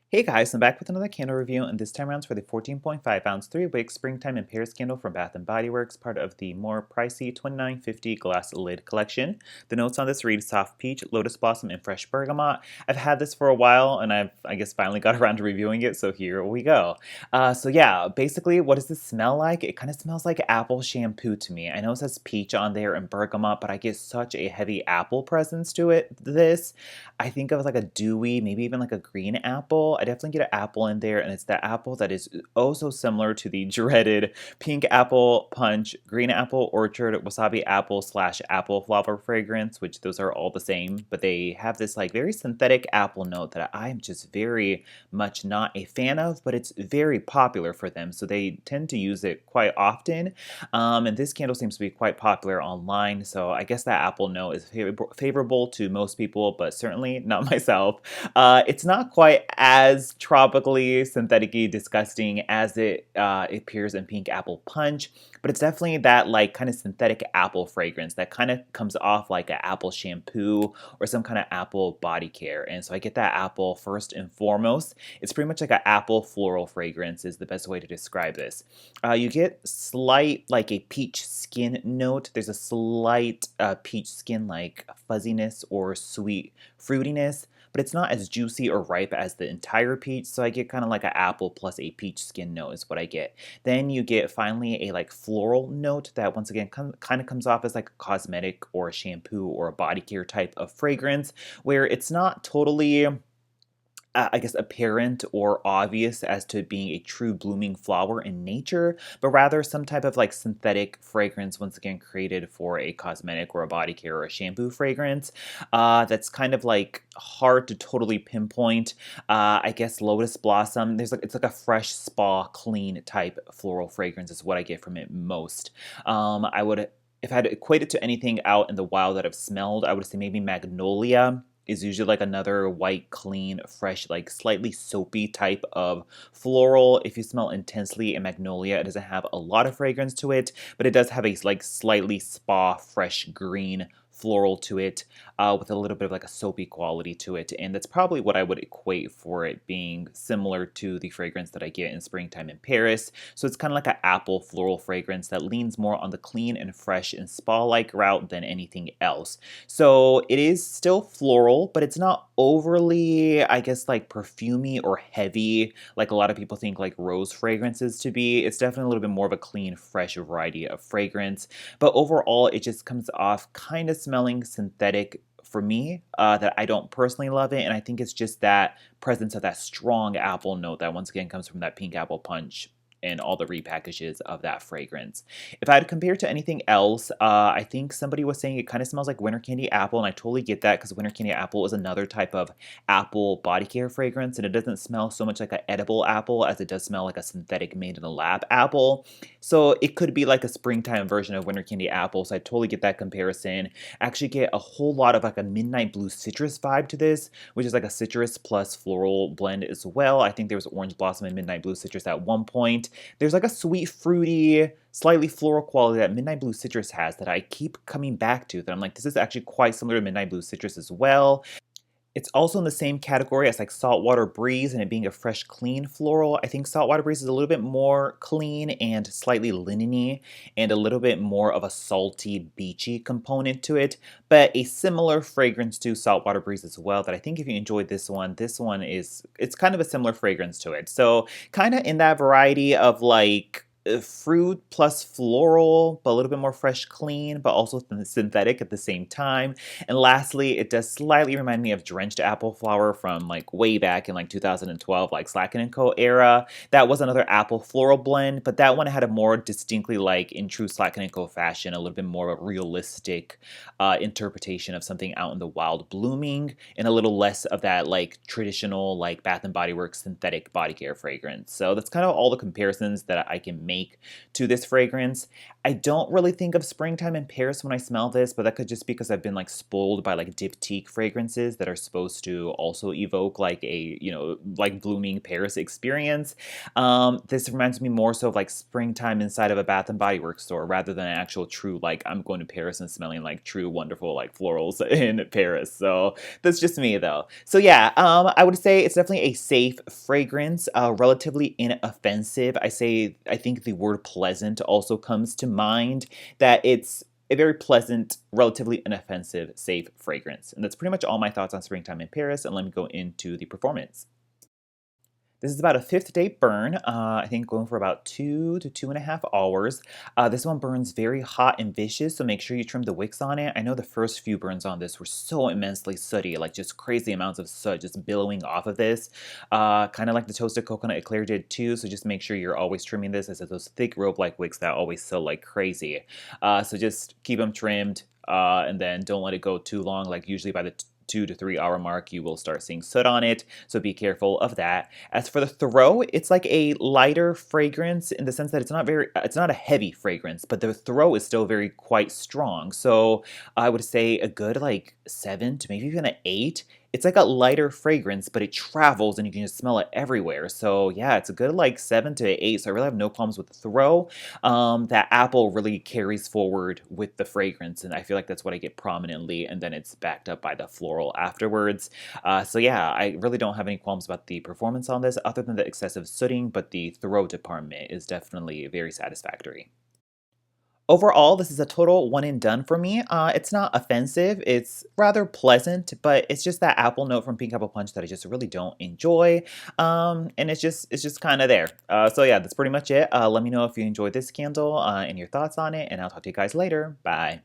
Hey guys, I'm back with another candle review, and this time around it's for the 14.5 ounce 3-wick Springtime in Paris candle from Bath & Body Works, part of the more pricey $29.50 glass lid collection. The notes on this read soft peach, lotus blossom, and fresh bergamot. I've had this for a while, and I guess finally got around to reviewing it, so here we go. So yeah, basically, what does this smell like? It kind of smells like apple shampoo to me. I know it says peach on there and bergamot, but I get such a heavy apple presence to it. I think of like a dewy, maybe even like a green apple. I definitely get an apple in there, and it's that apple that is oh so similar to the dreaded pink apple punch, green apple orchard, wasabi apple slash apple flower fragrance, which those are all the same, but they have this like very synthetic apple note that I'm just very much not a fan of, but it's very popular for them, so they tend to use it quite often. And this candle seems to be quite popular online, so I guess that apple note is favorable to most people, but certainly not myself. It's not quite as tropically, synthetically disgusting as it appears in Pink Apple Punch, but it's definitely that like kind of synthetic apple fragrance that kind of comes off like an apple shampoo or some kind of apple body care. And so I get that apple first and foremost. It's pretty much like an apple floral fragrance is the best way to describe this. You get slight like a peach skin note. There's a slight peach skin like fuzziness or sweet fruitiness, but it's not as juicy or ripe as the entire peach. So I get kind of like an apple plus a peach skin note is what I get. Then you get finally a like floral note that once again kind of comes off as like a cosmetic or a shampoo or a body care type of fragrance, where it's not totally I guess, apparent or obvious as to being a true blooming flower in nature, but rather some type of like synthetic fragrance, once again created for a cosmetic or a body care or a shampoo fragrance. That's kind of like hard to totally pinpoint. I guess lotus blossom. It's like a fresh spa, clean type floral fragrance is what I get from it most. I would. If I had to equate it to anything out in the wild that I've smelled, I would say maybe magnolia is usually like another white, clean, fresh, like slightly soapy type of floral. If you smell intensely a magnolia, it doesn't have a lot of fragrance to it, but it does have a like slightly spa, fresh green floral to it with a little bit of like a soapy quality to it. And that's probably what I would equate for it being similar to the fragrance that I get in Springtime in Paris. So it's kind of like an apple floral fragrance that leans more on the clean and fresh and spa-like route than anything else. So it is still floral, but it's not overly, I guess, like perfumey or heavy like a lot of people think like rose fragrances to be. It's definitely a little bit more of a clean, fresh variety of fragrance. But overall, it just comes off kind of smelling synthetic for me, that I don't personally love it. And I think it's just that presence of that strong apple note that once again comes from that pink apple punch and all the repackages of that fragrance. If I had to compare it to anything else, I think somebody was saying it kind of smells like winter candy apple, and I totally get that because winter candy apple is another type of apple body care fragrance, and it doesn't smell so much like an edible apple as it does smell like a synthetic made in the lab apple. So it could be like a springtime version of winter candy apple, so I totally get that comparison. I actually get a whole lot of like a midnight blue citrus vibe to this, which is like a citrus plus floral blend as well. I think there was orange blossom and midnight blue citrus at one point. There's like a sweet, fruity, slightly floral quality that Midnight Blue Citrus has that I keep coming back to. That I'm like, this is actually quite similar to Midnight Blue Citrus as well. It's also in the same category as like Saltwater Breeze and it being a fresh, clean floral. I think Saltwater Breeze is a little bit more clean and slightly linen-y and a little bit more of a salty, beachy component to it, but a similar fragrance to Saltwater Breeze as well that I think if you enjoyed this one it's kind of a similar fragrance to it. So kind of in that variety of like fruit plus floral, but a little bit more fresh, clean, but also synthetic at the same time. And lastly, it does slightly remind me of Drenched Apple Flower from like way back in like 2012, like Slacken & Co. era. That was another apple floral blend, but that one had a more distinctly like in true Slacken & Co. fashion, a little bit more of a realistic interpretation of something out in the wild blooming and a little less of that like traditional like Bath & Body Works synthetic body care fragrance. So that's kind of all the comparisons that I can make to this fragrance. I don't really think of springtime in Paris when I smell this, but that could just because I've been like spoiled by like diptyque fragrances that are supposed to also evoke like a, like blooming Paris experience. This reminds me more so of like springtime inside of a Bath and Body Works store rather than an actual true like I'm going to Paris and smelling like true wonderful like florals in Paris. So that's just me though. So yeah, I would say it's definitely a safe fragrance, relatively inoffensive. I think the word pleasant also comes to mind. That it's a very pleasant, relatively inoffensive, safe fragrance. And that's pretty much all my thoughts on Springtime in Paris. And let me go into the performance. This is about a fifth day burn, I think going for about 2 to 2.5 hours. This one burns very hot and vicious, so make sure you trim the wicks on it. I know the first few burns on this were so immensely sooty, like just crazy amounts of soot just billowing off of this. Kind of like the toasted coconut eclair did too, so just make sure you're always trimming this as those thick rope-like wicks that always sew like crazy. So just keep them trimmed, and then don't let it go too long, like usually by the 2 to 3 hour mark, you will start seeing soot on it, so be careful of that. As for the throw, it's like a lighter fragrance in the sense that it's not a heavy fragrance, but the throw is still very quite strong. So I would say a good like 7 to maybe even an 8. It's like a lighter fragrance, but it travels and you can just smell it everywhere. So yeah, it's a good like 7 to 8. So I really have no problems with the throw. That apple really carries forward with the fragrance, and I feel like that's what I get prominently, and then it's backed up by the floral afterwards. So yeah, I really don't have any qualms about the performance on this, other than the excessive sooting, but the throw department is definitely very satisfactory. Overall, this is a total one and done for me. It's not offensive. It's rather pleasant, but it's just that apple note from Pink Apple Punch that I just really don't enjoy. And it's just kind of there. So yeah, that's pretty much it. Let me know if you enjoyed this candle and your thoughts on it, and I'll talk to you guys later. Bye.